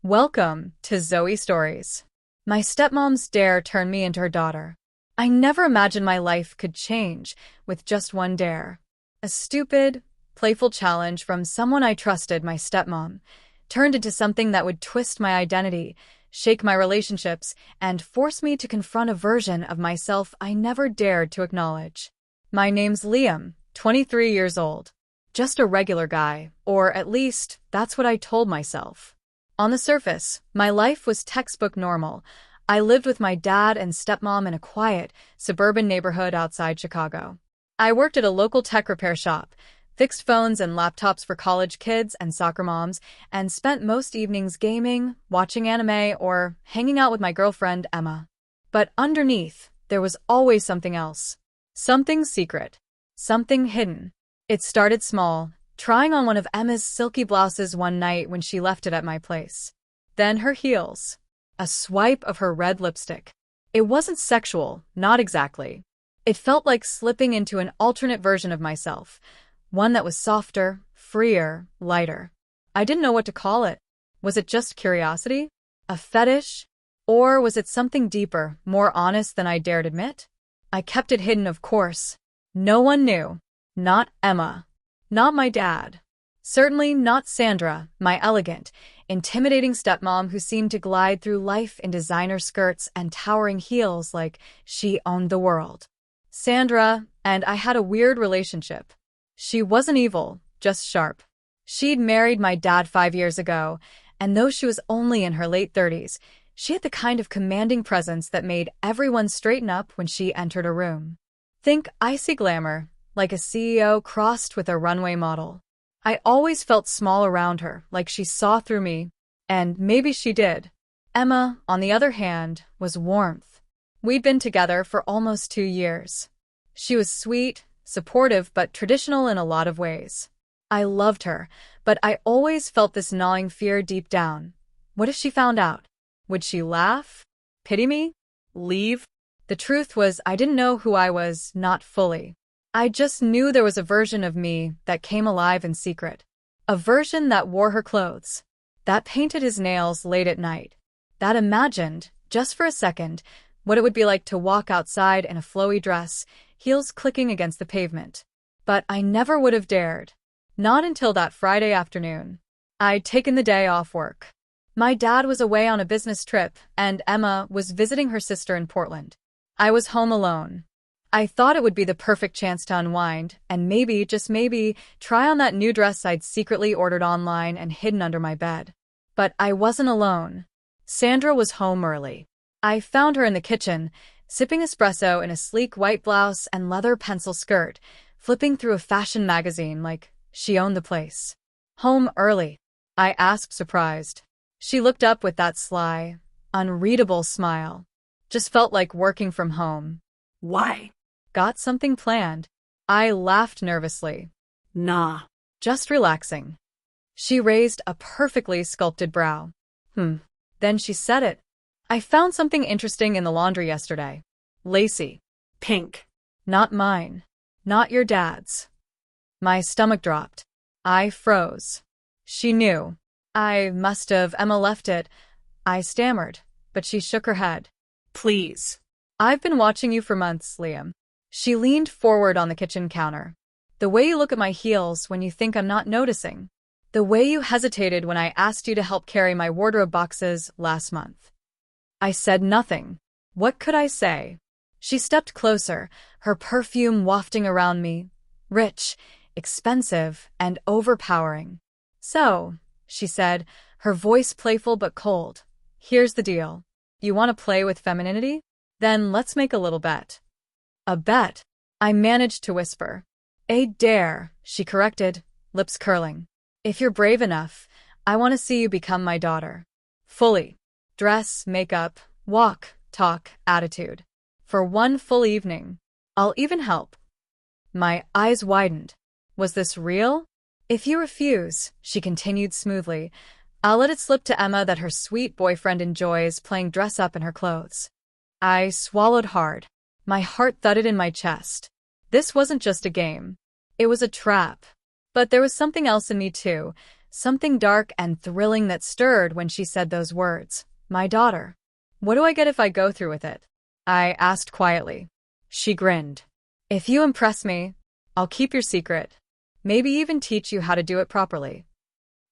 Welcome to Zoe Stories. My stepmom's dare turned me into her daughter. I never imagined my life could change with just one dare. A stupid, playful challenge from someone I trusted, my stepmom, turned into something that would twist my identity, shake my relationships, and force me to confront a version of myself I never dared to acknowledge. My name's Liam, 23 years old. Just a regular guy, or at least that's what I told myself. On the surface, my life was textbook normal. I lived with my dad and stepmom in a quiet, suburban neighborhood outside Chicago. I worked at a local tech repair shop, fixed phones and laptops for college kids and soccer moms, and spent most evenings gaming, watching anime, or hanging out with my girlfriend, Emma. But underneath, there was always something else. Something secret. Something hidden. It started small, trying on one of Emma's silky blouses one night when she left it at my place. Then her heels. A swipe of her red lipstick. It wasn't sexual, not exactly. It felt like slipping into an alternate version of myself, one that was softer, freer, lighter. I didn't know what to call it. Was it just curiosity? A fetish? Or was it something deeper, more honest than I dared admit? I kept it hidden, of course. No one knew. Not Emma. Not my dad. Certainly not Sandra, my elegant, intimidating stepmom who seemed to glide through life in designer skirts and towering heels like she owned the world. Sandra and I had a weird relationship. She wasn't evil, just sharp. She'd married my dad 5 years ago, and though she was only in her late 30s, she had the kind of commanding presence that made everyone straighten up when she entered a room. Think icy glamour, like a CEO crossed with a runway model. I always felt small around her, like she saw through me, and maybe she did. Emma, on the other hand, was warmth. We'd been together for almost 2 years. She was sweet, supportive, but traditional in a lot of ways. I loved her, but I always felt this gnawing fear deep down. What if she found out? Would she laugh? Pity me? Leave? The truth was, I didn't know who I was, not fully. I just knew there was a version of me that came alive in secret. A version that wore her clothes. That painted his nails late at night. That imagined, just for a second, what it would be like to walk outside in a flowy dress, heels clicking against the pavement. But I never would have dared. Not until that Friday afternoon. I'd taken the day off work. My dad was away on a business trip, and Emma was visiting her sister in Portland. I was home alone. I thought it would be the perfect chance to unwind, and maybe, just maybe, try on that new dress I'd secretly ordered online and hidden under my bed. But I wasn't alone. Sandra was home early. I found her in the kitchen, sipping espresso in a sleek white blouse and leather pencil skirt, flipping through a fashion magazine like she owned the place. Home early? I asked, surprised. She looked up with that sly, unreadable smile. Just felt like working from home. Why? Got something planned? I laughed nervously. Nah. Just relaxing. She raised a perfectly sculpted brow. Then she said it. I found something interesting in the laundry yesterday. Lacy. Pink. Not mine. Not your dad's. My stomach dropped. I froze. She knew. I must have. Emma left it. I stammered, but she shook her head. Please. I've been watching you for months, Liam. She leaned forward on the kitchen counter. The way you look at my heels when you think I'm not noticing. The way you hesitated when I asked you to help carry my wardrobe boxes last month. I said nothing. What could I say? She stepped closer, her perfume wafting around me. Rich, expensive, and overpowering. So, she said, her voice playful but cold. Here's the deal. You want to play with femininity? Then let's make a little bet. A bet? I managed to whisper. A dare, she corrected, lips curling. If you're brave enough, I want to see you become my daughter. Fully. Dress, makeup, walk, talk, attitude. For one full evening. I'll even help. My eyes widened. Was this real? If you refuse, she continued smoothly, I'll let it slip to Emma that her sweet boyfriend enjoys playing dress-up in her clothes. I swallowed hard. My heart thudded in my chest. This wasn't just a game. It was a trap. But there was something else in me too, something dark and thrilling that stirred when she said those words. My daughter. What do I get if I go through with it? I asked quietly. She grinned. If you impress me, I'll keep your secret. Maybe even teach you how to do it properly.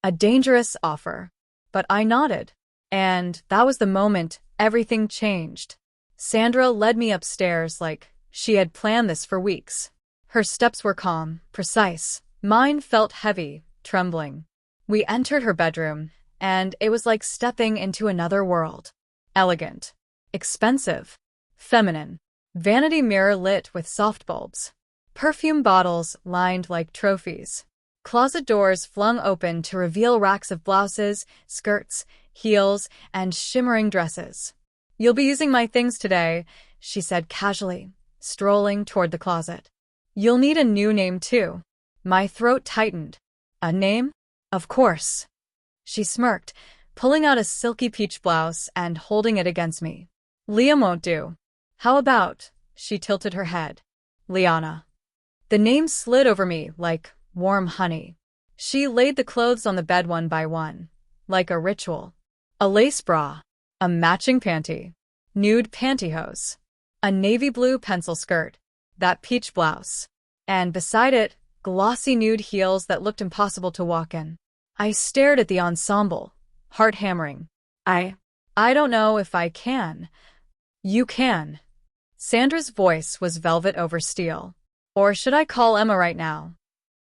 A dangerous offer. But I nodded. And that was the moment everything changed. Sandra led me upstairs like she had planned this for weeks. Her steps were calm, precise. Mine felt heavy, trembling. We entered her bedroom, and it was like stepping into another world. Elegant. Expensive. Feminine. Vanity mirror lit with soft bulbs. Perfume bottles lined like trophies. Closet doors flung open to reveal racks of blouses, skirts, heels, and shimmering dresses. You'll be using my things today, she said casually, strolling toward the closet. You'll need a new name too. My throat tightened. A name? Of course. She smirked, pulling out a silky peach blouse and holding it against me. Liam won't do. How about, she tilted her head, Liana. The name slid over me like warm honey. She laid the clothes on the bed one by one, like a ritual. A lace bra, a matching panty, nude pantyhose, a navy blue pencil skirt, that peach blouse, and beside it, glossy nude heels that looked impossible to walk in. I stared at the ensemble, heart hammering. I don't know if I can. You can. Sandra's voice was velvet over steel. Or should I call Emma right now?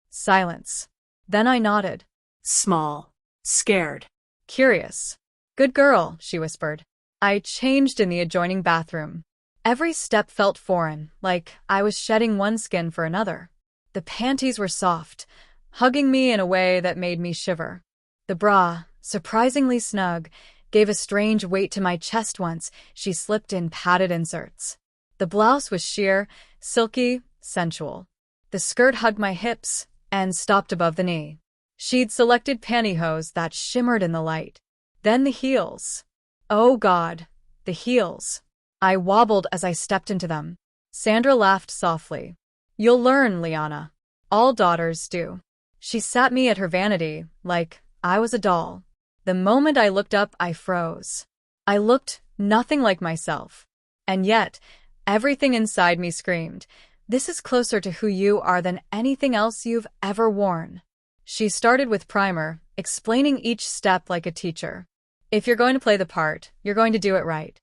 Silence. Then I nodded. Small. Scared. Curious. Good girl, she whispered. I changed in the adjoining bathroom. Every step felt foreign, like I was shedding one skin for another. The panties were soft, hugging me in a way that made me shiver. The bra, surprisingly snug, gave a strange weight to my chest once she slipped in padded inserts. The blouse was sheer, silky, sensual. The skirt hugged my hips and stopped above the knee. She'd selected pantyhose that shimmered in the light. Then the heels. Oh God, the heels. I wobbled as I stepped into them. Sandra laughed softly. You'll learn, Liana. All daughters do. She sat me at her vanity like I was a doll. The moment I looked up, I froze. I looked nothing like myself. And yet, everything inside me screamed, this is closer to who you are than anything else you've ever worn. She started with primer, explaining each step like a teacher. If you're going to play the part, you're going to do it right.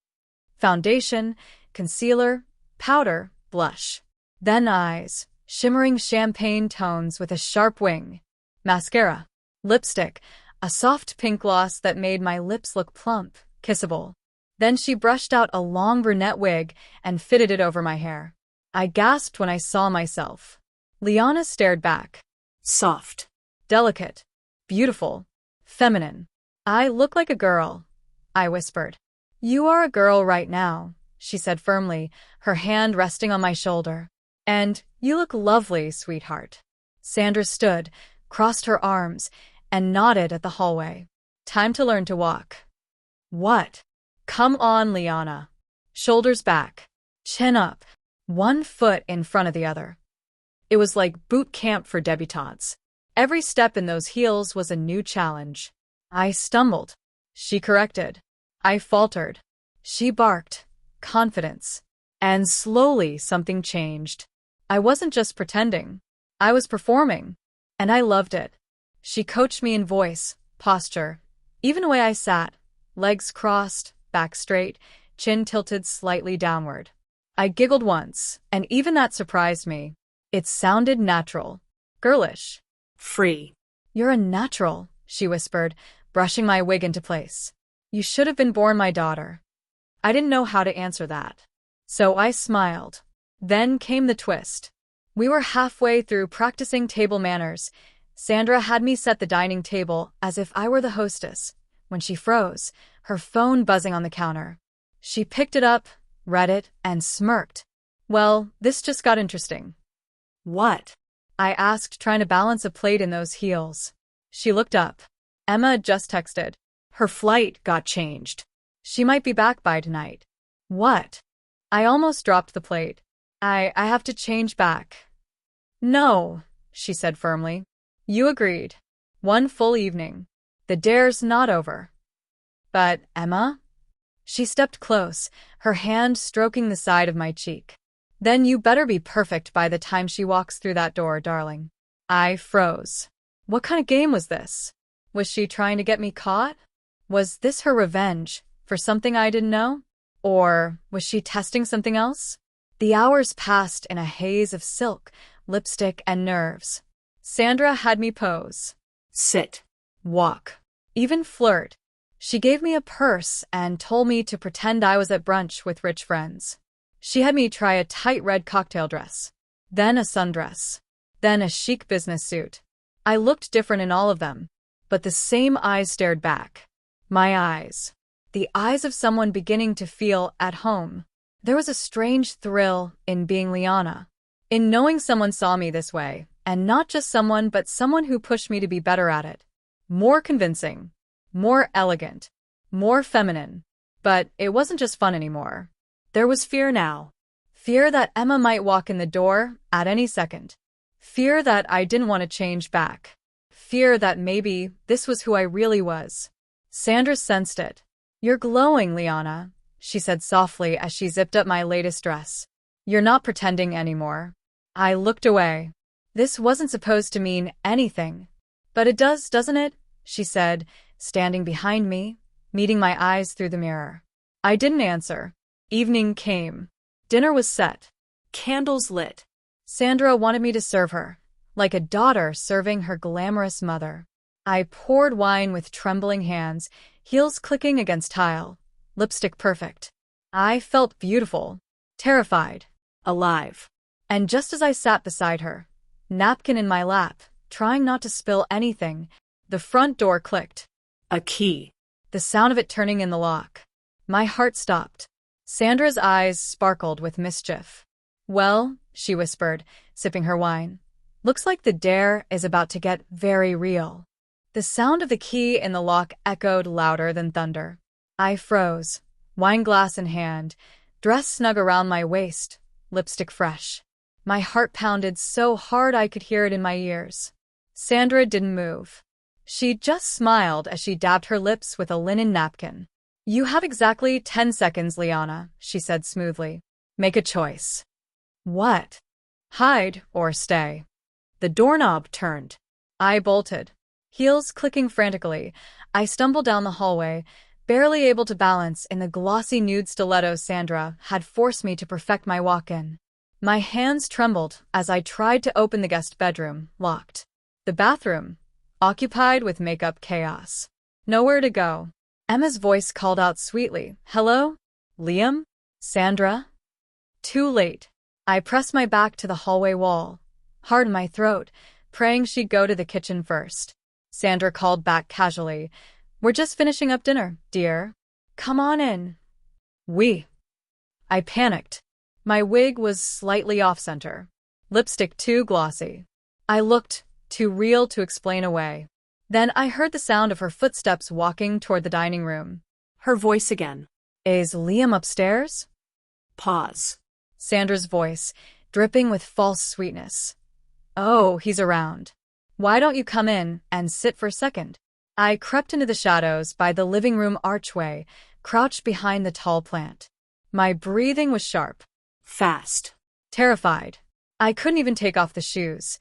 Foundation, concealer, powder, blush. Then eyes, shimmering champagne tones with a sharp wing. Mascara, lipstick, a soft pink gloss that made my lips look plump, kissable. Then she brushed out a long brunette wig and fitted it over my hair. I gasped when I saw myself. Liana stared back. Soft. Delicate. Beautiful. Feminine. I look like a girl, I whispered. You are a girl right now, she said firmly, her hand resting on my shoulder. And you look lovely, sweetheart. Sandra stood, crossed her arms, and nodded at the hallway. Time to learn to walk. What? Come on, Liana. Shoulders back. Chin up. One foot in front of the other. It was like boot camp for debutantes. Every step in those heels was a new challenge. I stumbled. She corrected. I faltered. She barked. Confidence. And slowly something changed. I wasn't just pretending. I was performing. And I loved it. She coached me in voice, posture, even the way I sat, legs crossed, back straight, chin tilted slightly downward. I giggled once, and even that surprised me. It sounded natural. Girlish. Free. You're a natural, she whispered, brushing my wig into place. You should have been born my daughter. I didn't know how to answer that. So I smiled. Then came the twist. We were halfway through practicing table manners. Sandra had me set the dining table as if I were the hostess, when she froze, her phone buzzing on the counter. She picked it up, read it, and smirked. Well, this just got interesting. What? I asked, trying to balance a plate in those heels. She looked up. Emma just texted. Her flight got changed. She might be back by tonight. What? I almost dropped the plate. I have to change back. No, she said firmly. You agreed. 1 full evening. The dare's not over. But Emma? She stepped close, her hand stroking the side of my cheek. Then you better be perfect by the time she walks through that door, darling. I froze. What kind of game was this? Was she trying to get me caught? Was this her revenge for something I didn't know? Or was she testing something else? The hours passed in a haze of silk, lipstick, and nerves. Sandra had me pose. Sit. Walk. Even flirt. She gave me a purse and told me to pretend I was at brunch with rich friends. She had me try a tight red cocktail dress, then a sundress, then a chic business suit. I looked different in all of them, but the same eyes stared back. My eyes. The eyes of someone beginning to feel at home. There was a strange thrill in being Liana, in knowing someone saw me this way, and not just someone but someone who pushed me to be better at it. More convincing, more elegant, more feminine. But it wasn't just fun anymore. There was fear now. Fear that Emma might walk in the door at any second. Fear that I didn't want to change back. Fear that maybe this was who I really was. Sandra sensed it. You're glowing, Liana, she said softly as she zipped up my latest dress. You're not pretending anymore. I looked away. This wasn't supposed to mean anything. But it does, doesn't it? She said, standing behind me, meeting my eyes through the mirror. I didn't answer. Evening came. Dinner was set. Candles lit. Sandra wanted me to serve her, like a daughter serving her glamorous mother. I poured wine with trembling hands, heels clicking against tile, lipstick perfect. I felt beautiful, terrified, alive. And just as I sat beside her, napkin in my lap, trying not to spill anything, the front door clicked. A key. The sound of it turning in the lock. My heart stopped. Sandra's eyes sparkled with mischief. Well, she whispered, sipping her wine. Looks like the dare is about to get very real. The sound of the key in the lock echoed louder than thunder. I froze, wine glass in hand, dress snug around my waist, lipstick fresh. My heart pounded so hard I could hear it in my ears. Sandra didn't move. She just smiled as she dabbed her lips with a linen napkin. You have exactly 10 seconds, Liana, she said smoothly. Make a choice. What? Hide or stay. The doorknob turned. I bolted. Heels clicking frantically, I stumbled down the hallway, barely able to balance in the glossy nude stilettos Sandra had forced me to perfect my walk-in. My hands trembled as I tried to open the guest bedroom, locked. The bathroom, occupied with makeup chaos. Nowhere to go. Emma's voice called out sweetly, "Hello? Liam? Sandra?" Too late. I pressed my back to the hallway wall, hard in my throat, praying she'd go to the kitchen first. Sandra called back casually, "We're just finishing up dinner, dear. Come on in." I panicked. My wig was slightly off-center. Lipstick too glossy. I looked too real to explain away. Then I heard the sound of her footsteps walking toward the dining room. Her voice again. Is Liam upstairs? Pause. Sandra's voice, dripping with false sweetness. Oh, he's around. Why don't you come in and sit for a second? I crept into the shadows by the living room archway, crouched behind the tall plant. My breathing was sharp. Fast. Terrified. I couldn't even take off the shoes.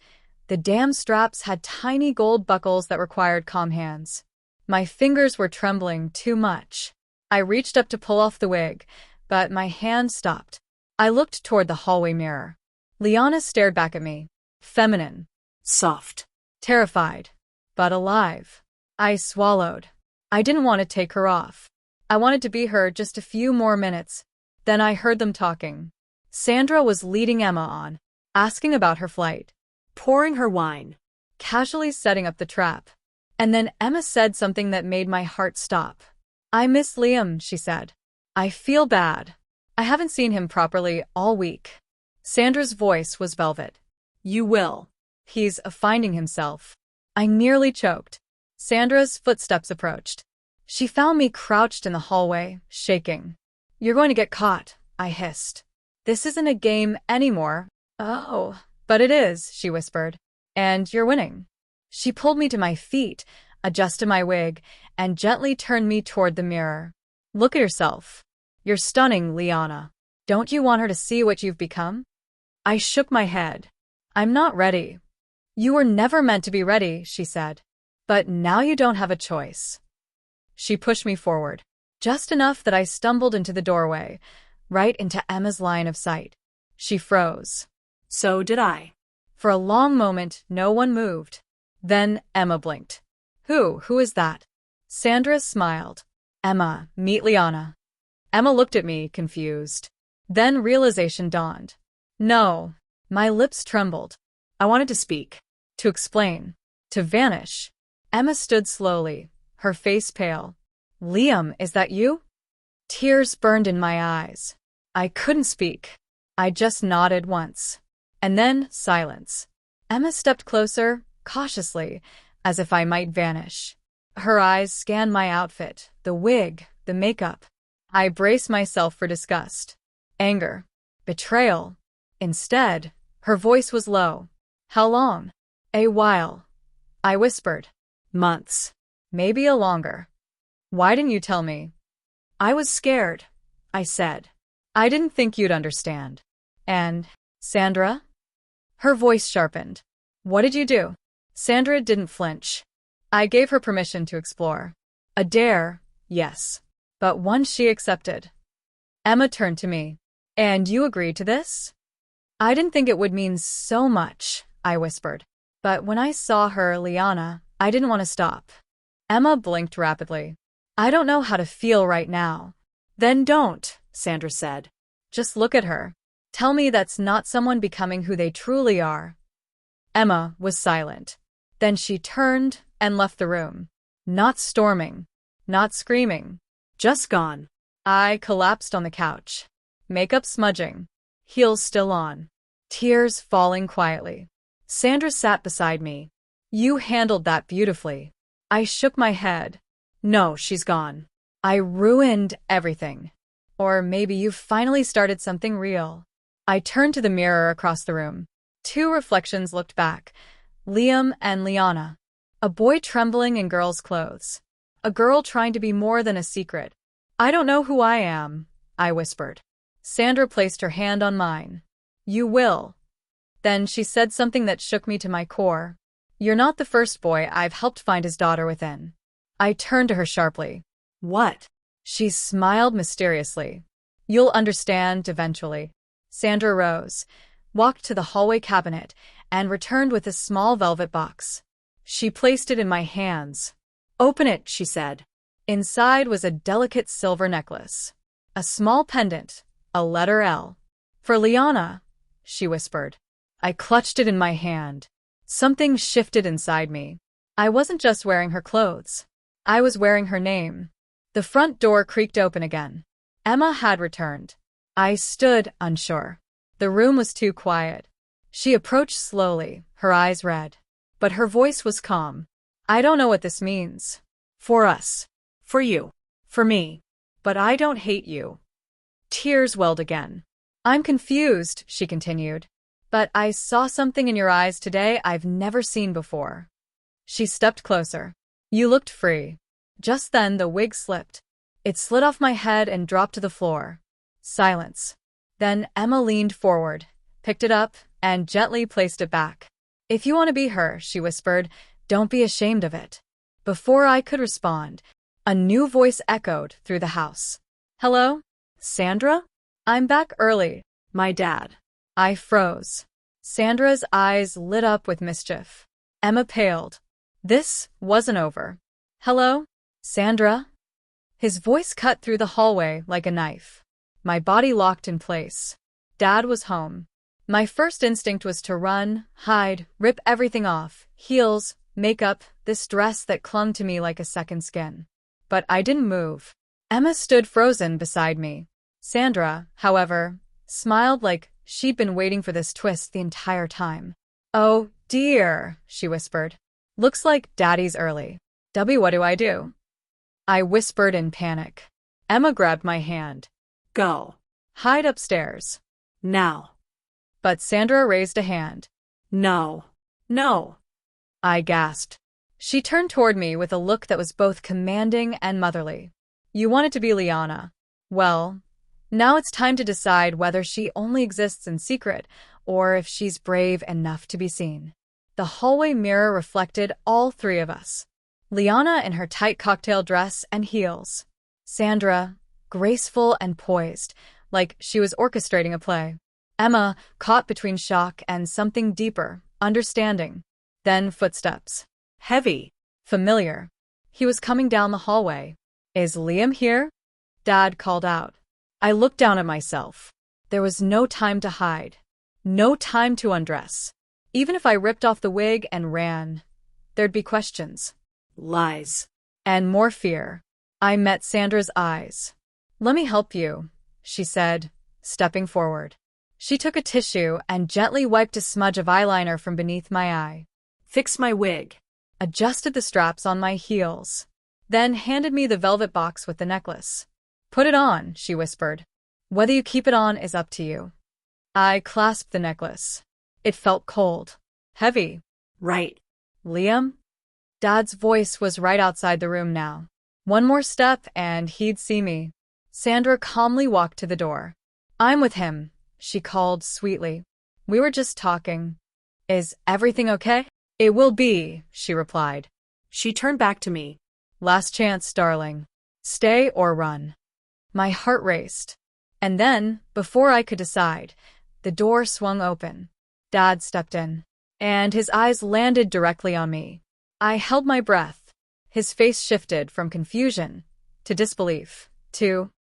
The damn straps had tiny gold buckles that required calm hands. My fingers were trembling too much. I reached up to pull off the wig, but my hand stopped. I looked toward the hallway mirror. Liana stared back at me. Feminine. Soft. Terrified. But alive. I swallowed. I didn't want to take her off. I wanted to be her just a few more minutes. Then I heard them talking. Sandra was leading Emma on, asking about her flight, Pouring her wine. casually setting up the trap. And then Emma said something that made my heart stop. I miss Liam, she said. I feel bad. I haven't seen him properly all week. Sandra's voice was velvet. You will. He's finding himself. I nearly choked. Sandra's footsteps approached. She found me crouched in the hallway, shaking. You're going to get caught, I hissed. This isn't a game anymore. Oh, but it is, she whispered. And you're winning. She pulled me to my feet, adjusted my wig, and gently turned me toward the mirror. Look at yourself. You're stunning, Liana. Don't you want her to see what you've become? I shook my head. I'm not ready. You were never meant to be ready, she said. But now you don't have a choice. She pushed me forward, just enough that I stumbled into the doorway, right into Emma's line of sight. She froze. So did I. For a long moment, no one moved. Then Emma blinked. Who is that? Sandra smiled. Emma, meet Liana. Emma looked at me, confused. Then realization dawned. No. My lips trembled. I wanted to speak, to explain, to vanish. Emma stood slowly, her face pale. Liam, is that you? Tears burned in my eyes. I couldn't speak. I just nodded once. And then silence. Emma stepped closer, cautiously, as if I might vanish. Her eyes scanned my outfit, the wig, the makeup. I braced myself for disgust, anger, betrayal. Instead, her voice was low. How long? A while. I whispered. Months. Maybe a longer. Why didn't you tell me? I was scared, I said. I didn't think you'd understand. And, Sandra? Her voice sharpened. What did you do? Sandra didn't flinch. I gave her permission to explore. A dare, yes. But one she accepted. Emma turned to me. And you agreed to this? I didn't think it would mean so much, I whispered. But when I saw her, Liana, I didn't want to stop. Emma blinked rapidly. I don't know how to feel right now. Then don't, Sandra said. Just look at her. Tell me that's not someone becoming who they truly are. Emma was silent. Then she turned and left the room. Not storming. Not screaming. Just gone. I collapsed on the couch. Makeup smudging. Heels still on. Tears falling quietly. Sandra sat beside me. You handled that beautifully. I shook my head. No, she's gone. I ruined everything. Or maybe you've finally started something real. I turned to the mirror across the room. Two reflections looked back. Liam and Liana. A boy trembling in girl's clothes. A girl trying to be more than a secret. I don't know who I am, I whispered. Sandra placed her hand on mine. You will. Then she said something that shook me to my core. You're not the first boy I've helped find his daughter within. I turned to her sharply. What? She smiled mysteriously. You'll understand eventually. Sandra rose, walked to the hallway cabinet, and returned with a small velvet box. She placed it in my hands. Open it, she said. Inside was a delicate silver necklace. A small pendant, a letter L. For Liana, she whispered. I clutched it in my hand. Something shifted inside me. I wasn't just wearing her clothes. I was wearing her name. The front door creaked open again. Emma had returned. I stood unsure. The room was too quiet. She approached slowly, her eyes red. But her voice was calm. I don't know what this means. For us. For you. For me. But I don't hate you. Tears welled again. I'm confused, she continued. But I saw something in your eyes today I've never seen before. She stepped closer. You looked free. Just then the wig slipped. It slid off my head and dropped to the floor. Silence. Then Emma leaned forward, picked it up, and gently placed it back. If you want to be her, she whispered, don't be ashamed of it. Before I could respond, a new voice echoed through the house. Hello? Sandra? I'm back early. My dad. I froze. Sandra's eyes lit up with mischief. Emma paled. This wasn't over. Hello? Sandra? His voice cut through the hallway like a knife. My body locked in place. Dad was home. My first instinct was to run, hide, rip everything off. Heels, makeup, this dress that clung to me like a second skin. But I didn't move. Emma stood frozen beside me. Sandra, however, smiled like she'd been waiting for this twist the entire time. Oh, dear, she whispered. Looks like Daddy's early. What do I do? I whispered in panic. Emma grabbed my hand. Go. Hide upstairs. Now. But Sandra raised a hand. No. No. I gasped. She turned toward me with a look that was both commanding and motherly. You wanted to be Liana. Well, now it's time to decide whether she only exists in secret or if she's brave enough to be seen. The hallway mirror reflected all three of us. Liana in her tight cocktail dress and heels. Sandra, graceful and poised, like she was orchestrating a play. Emma, caught between shock and something deeper, understanding. Then footsteps. Heavy. Familiar. He was coming down the hallway. Is Liam here? Dad called out. I looked down at myself. There was no time to hide. No time to undress. Even if I ripped off the wig and ran, there'd be questions. Lies. And more fear. I met Sandra's eyes. Let me help you, she said, stepping forward. She took a tissue and gently wiped a smudge of eyeliner from beneath my eye. Fix my wig. Adjusted the straps on my heels. Then handed me the velvet box with the necklace. Put it on, she whispered. Whether you keep it on is up to you. I clasped the necklace. It felt cold. Heavy. Right. Liam? Dad's voice was right outside the room now. One more step and he'd see me. Sandra calmly walked to the door. I'm with him, she called sweetly. We were just talking. Is everything okay? It will be, she replied. She turned back to me. Last chance, darling. Stay or run. My heart raced. And then, before I could decide, the door swung open. Dad stepped in, and his eyes landed directly on me. I held my breath. His face shifted from confusion to disbelief to